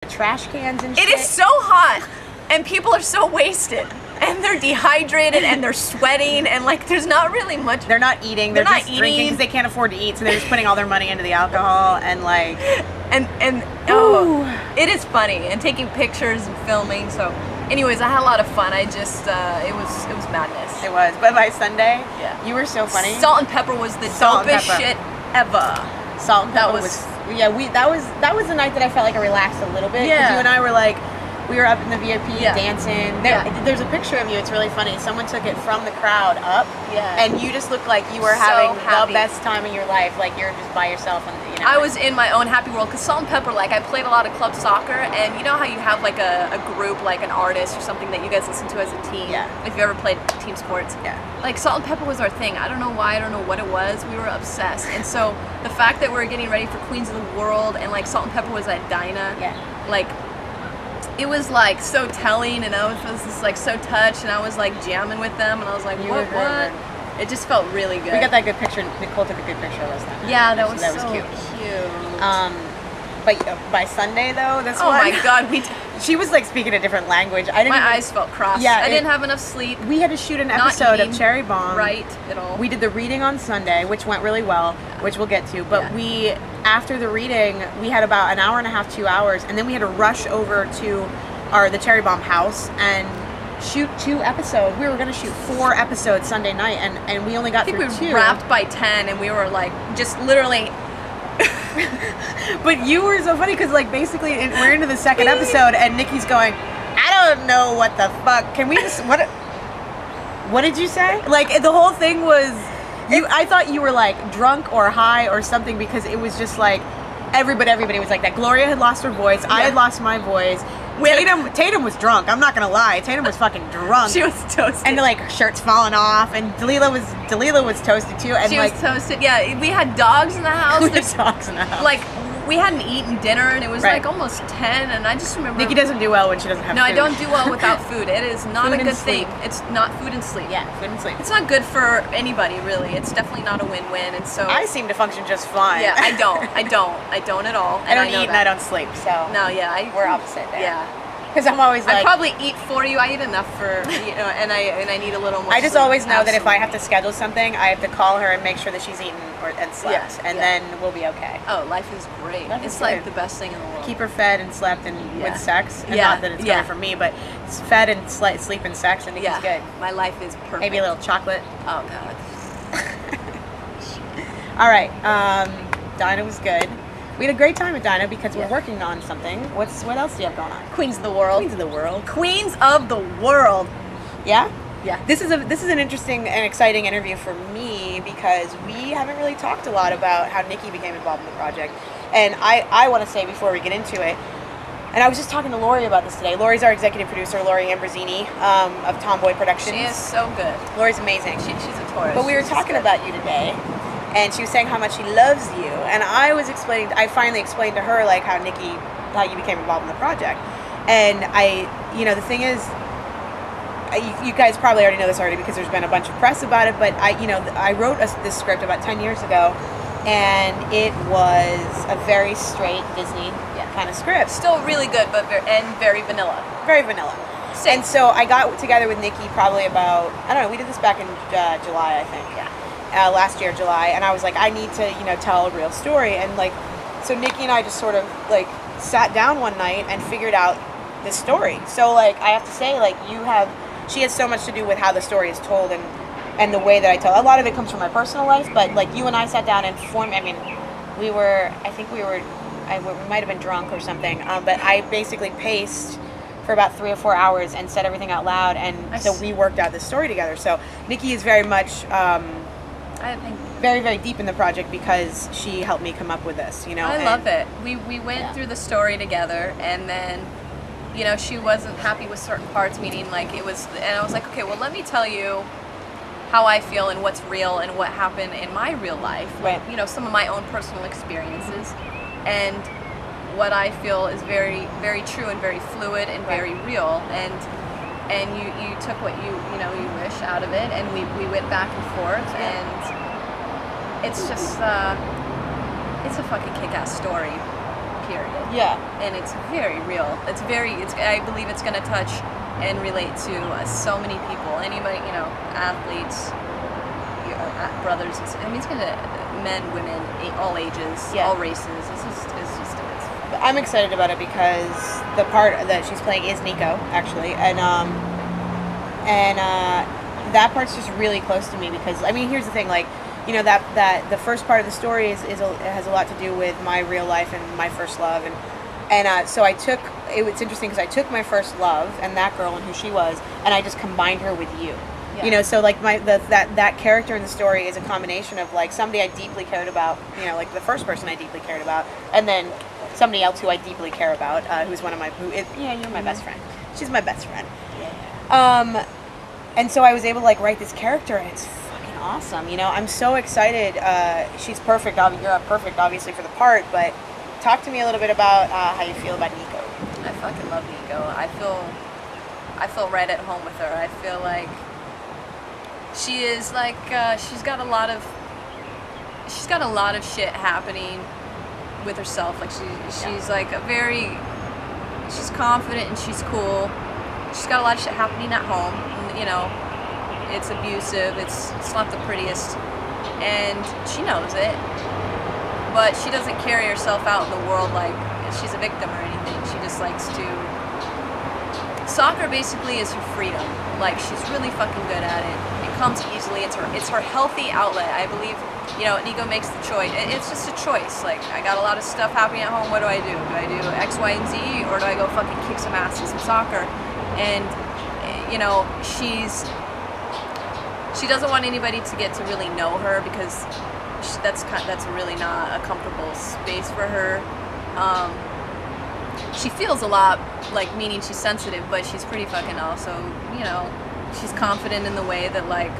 trash cans and shit. It is so hot, and people are so wasted, and they're dehydrated, and they're sweating, and like there's not really much. They're not eating. They're just drinking because they can't afford to eat, so they're just putting all their money into the alcohol and like. And oh, it is funny and taking pictures and filming. So, anyways, I had a lot of fun. I just it was madness. It was, but by Sunday, yeah, you were so funny. Salt and pepper was the dopest shit ever. Salt and pepper was that was the night that I felt like I relaxed a little bit. Yeah, you and I were like. We were up in the VIP dancing. There's a picture of you. It's really funny. Someone took it from the crowd up, and you just looked like you were having the best time of your life. Like you're just by yourself, and you know. I was in my own happy world because Salt and Pepper. Like I played a lot of club soccer, and you know how you have like a group, like an artist or something that you guys listen to as a team. Yeah. If you ever played team sports. Yeah. Like Salt and Pepper was our thing. I don't know why. I don't know what it was. We were obsessed, and so the fact that we were getting ready for Queens of the World, and like Salt and Pepper was at Dinah. Yeah. Like. It was like so telling, and I was just like so touched, and I was like jamming with them, and I was like, what? It just felt really good. We got that good picture. Nicole took a good picture of us then. Yeah, that was so cute. But by Sunday though, this one. Oh my God, she was like speaking a different language. My eyes felt crossed. Yeah, I didn't have enough sleep. We had to shoot an episode of Cherry Bomb. Right at all. We did the reading on Sunday, which went really well, which we'll get to. But after the reading, we had about an hour and a half, 2 hours, and then we had to rush over to the Cherry Bomb house and shoot 2 episodes. We were going to shoot 4 episodes Sunday night, and we only got through 2. I think we wrapped by 10, and we were like just literally. But you were so funny because like basically we're into the second episode, and Nikki's going, I don't know what the fuck. Can we just what did you say? Like the whole thing was. I thought you were like drunk or high or something because it was just like everybody was like that. Gloria had lost her voice. I had lost my voice. Tatum was drunk. I'm not gonna lie. Tatum was fucking drunk. She was toasted. And like shirts falling off. And Dalila was toasted too. And she was toasted. Yeah, we had dogs in the house. There's dogs in the house. Like we hadn't eaten dinner, and it was like almost 10. And I just remember. Nikki doesn't do well when she doesn't have food. No, I don't do well without food. It is not a good thing. It's not food and sleep. Yeah, food and sleep. It's not good for anybody really. It's definitely not a win-win. And so I seem to function just fine. Yeah, I don't at all. I don't eat and I don't sleep. So no, yeah, we're opposite there. Yeah. Because I'm always like, I probably eat for you. I eat enough for and I need a little more. I just always know that if I have to schedule something, I have to call her and make sure that she's eaten and slept, and then we'll be okay. Oh, life is great. It's like the best thing in the world. Keep her fed and slept and with sex. And not that it's good for me, but it's fed and sleep and sex, and it's good. My life is perfect. Maybe a little chocolate. Oh God. All right, Dinah was good. We had a great time at Dinah because we're working on something. What else do you have going on? Queens of the World. Queens of the World. Queens of the World. Yeah? Yeah. This is an interesting and exciting interview for me because we haven't really talked a lot about how Nikki became involved in the project. And I want to say before we get into it, and I was just talking to Lori about this today. Lori's our executive producer, Lori Ambrosini of Tomboy Productions. She is so good. Lori's amazing. She's a Taurus. But we were talking about you today. And she was saying how much she loves you, and I finally explained to her like how you became involved in the project, and the thing is, you guys probably already know this already because there's been a bunch of press about it, but I wrote this script about 10 years ago, and it was a very straight Disney kind of script. Still really good, but very vanilla. Very vanilla. Same. And so I got together with Nikki probably about, I don't know, we did this back in July, I think. Yeah. Last year, July, and I was like, I need to, tell a real story, and like, so Nikki and I just sort of like sat down one night and figured out this story. So like, I have to say, like, she has so much to do with how the story is told and the way that I tell. A lot of it comes from my personal life, but like, you and I sat down and we might have been drunk or something, but I basically paced for about 3 or 4 hours and said everything out loud, and so we worked out this story together. So Nikki is very much. I think very, very deep in the project because she helped me come up with this, I love it. We went through the story together, and then, she wasn't happy with certain parts, meaning like it was, and I was like, okay, well, let me tell you how I feel and what's real and what happened in my real life. Right. Some of my own personal experiences, and what I feel is very, very true and very fluid and very real, and you took what you wish out of it, and we went back and forth, and it's just it's a fucking kick-ass story. period. Yeah. And it's very real. I believe it's going to touch and relate to so many people. Anybody, athletes, brothers. I mean, it's going to men, women, all ages, all races. I'm excited about it because the part that she's playing is Nico, actually, and that part's just really close to me because I mean, here's the thing, like, that the first part of the story has a lot to do with my real life and my first love, and so it's interesting because I took my first love and that girl and who she was, and I just combined her with you. Yeah. So like that character in the story is a combination of like somebody I deeply cared about, like the first person I deeply cared about, and then somebody else who I deeply care about, who's you're my best friend. She's my best friend. Yeah. And so I was able to like write this character, and it's fucking awesome. I'm so excited. She's perfect. You're perfect, obviously, for the part. But talk to me a little bit about how you feel about Nico. I fucking love Nico. I feel right at home with her. I feel like she is like she's got a lot of shit happening with herself. Like she's like she's confident and she's cool. She's got a lot of shit happening at home. It's abusive. It's not the prettiest, and she knows it. But she doesn't carry herself out in the world like she's a victim or anything. She just likes to. Soccer basically is her freedom. Like, she's really fucking good at it. It comes easily. It's her healthy outlet. I believe, Nico makes the choice. It's just a choice. Like, I got a lot of stuff happening at home. What do I do? Do I do X, Y, and Z, or do I go fucking kick some ass in some soccer? And she doesn't want anybody to get to really know her because that's really not a comfortable space for her. She feels a lot, like, meaning she's sensitive, but she's pretty fucking also, she's confident in the way that, like,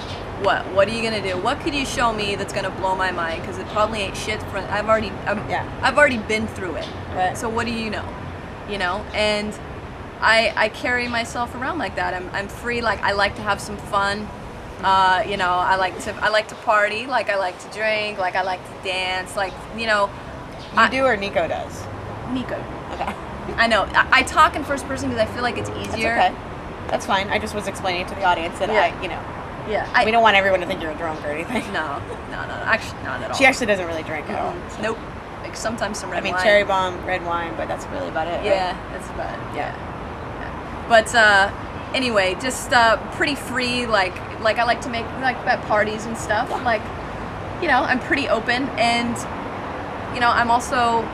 what are you gonna do? What could you show me that's gonna blow my mind? Because it probably ain't shit. I've already been through it. Right. So what do you know? And I carry myself around like that. I'm free. Like, I like to have some fun. I like to party. Like, I like to drink. Like, I like to dance. Like, You do or Nico does? Nico. Okay. I know. I talk in first person because I feel like it's easier. That's okay. That's fine. I just was explaining to the audience that Yeah. We don't want everyone to think you're a drunk or anything. No. Actually, not at all. She actually doesn't really drink at all. So. Nope. Like, sometimes some red wine. Cherry bomb, red wine, but that's really about it. Yeah, right? that's about it. Yeah. But anyway, just pretty free. Like I like to make like at parties and stuff. Yeah. Like, I'm pretty open, and I'm also.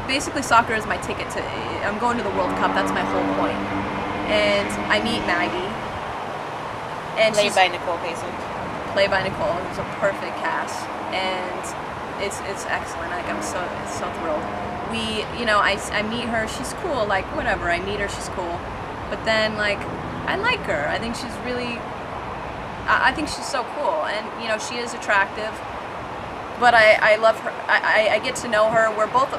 Basically, soccer is my ticket to. I'm going to the World Cup. That's my whole point. And I meet Maggie. And played by Nicole Payson. Played by Nicole. It was a perfect cast, and it's excellent. Like, I'm so thrilled. I meet her. She's cool. Like, whatever. I meet her. She's cool. But then, like, I like her. I think she's really. I think she's so cool, and she is attractive. But I love her. I get to know her. We're both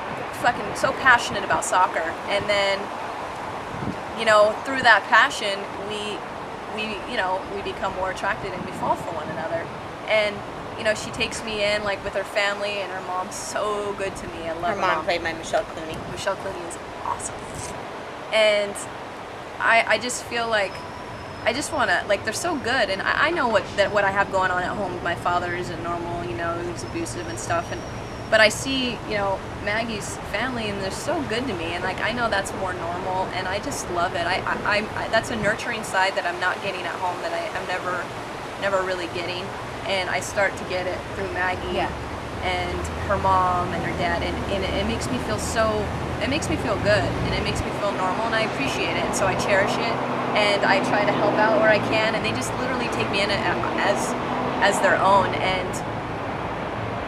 fucking so passionate about soccer, and then through that passion we become more attracted and we fall for one another. And she takes me in, like, with her family, and her mom's so good to me. I love her mom. Played by Michelle Clooney. Michelle Clooney is awesome, and I just feel like I just want to, like, they're so good, and I know what I have going on at home. My father isn't normal, he's abusive and stuff, but I see, Maggie's family, and they're so good to me, and, like, I know that's more normal, and I just love it. I that's a nurturing side that I'm not getting at home, that I'm never really getting, and I start to get it through Maggie. Yeah. And her mom and her dad, and it makes me feel good, and it makes me feel normal, and I appreciate it, and so I cherish it, and I try to help out where I can, and they just literally take me in as their own, and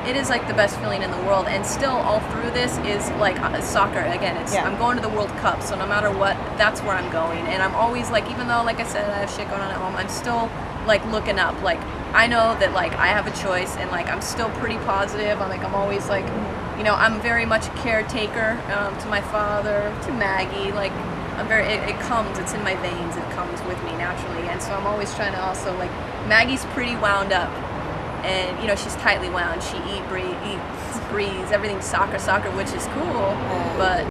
it is like the best feeling in the world. And still, all through this is like soccer again. I'm going to the World Cup, so no matter what, that's where I'm going, and I'm always like, even though, like I said, I have shit going on at home, I'm still like looking up. Like, I know that, like, I have a choice, and, like, I'm still pretty positive. I'm always like, I'm very much a caretaker to my father, to Maggie. Like, it's in my veins. It comes with me naturally, and so I'm always trying to also, like, Maggie's pretty wound up, and you know, she's tightly wound. She eats, breathes, everything's soccer, which is cool, but